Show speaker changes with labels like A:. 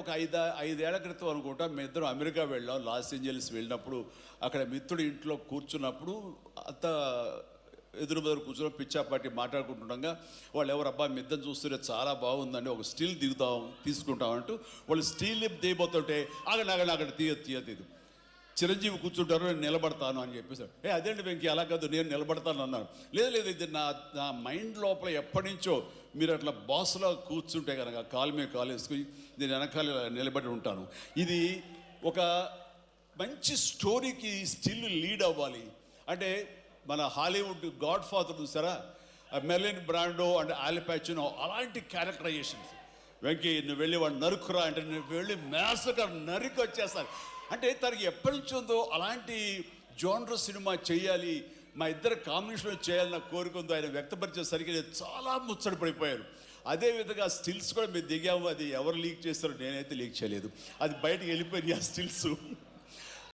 A: ఒక ఐదేళ్ల క్రితం అనుకుంటా మీ ఇద్దరం అమెరికా వెళ్ళాం, లాస్ ఏంజల్స్ వెళ్ళినప్పుడు అక్కడ మిత్రుడి ఇంట్లో కూర్చున్నప్పుడు అంత ఎదురు కూర్చొని పిచ్చాపాటి మాట్లాడుకుంటుండగా వాళ్ళు ఎవరు అబ్బా మీ ఇద్దరు చూస్తుంటే చాలా బాగుందండి, ఒక స్టిల్ తీసుకుంటాం అంటూ వాళ్ళు స్టిల్ దిగిపోతుంటే అక్కడ తీయదు చిరంజీవి కూర్చుంటారు, నేను నిలబడతాను అని చెప్పేసాడు. అదేంటి వెంకీ అలా కాదు, నేను నిలబడతాను అన్నాను. లేదు ఇది నా మైండ్ లోపల ఎప్పటి నుంచో మీరు అట్లా బాస్లో కూర్చుంటే కనుక కాలు మీద కాలు వేసుకుని నేను వెనకాల నిలబడి ఉంటాను. ఇది ఒక మంచి స్టోరీకి స్టిల్ లీడ్ అవ్వాలి అంటే మన హాలీవుడ్ గాడ్ ఫాదర్ చూసారా, మెర్లిన్ బ్రాండో అండ్ ఆల్ పచినో అలాంటి క్యారెక్టరైజేషన్స్. వెంకీ నువ్వు వెళ్ళి వాడు నరుకురా అంటే నువ్వు వెళ్ళి మ్యాసకర్ నరికి వచ్చేస్తారు అంటే తనకి ఎప్పటి నుంచి ఉందో అలాంటి జోనర్ సినిమా చేయాలి, మా ఇద్దరు కాంబినేషన్లో చేయాలన్న కోరిక ఉందో ఆయన వ్యక్తపరిచేసరికి నేను చాలా ముచ్చట పడిపోయాను. అదేవిధంగా స్టిల్స్ కూడా మీరు దిగాము, అది ఎవరు లీక్ చేస్తారో నేనైతే లీక్ చేయలేదు, అది బయటకు వెళ్ళిపోయింది ఆ స్టిల్స్.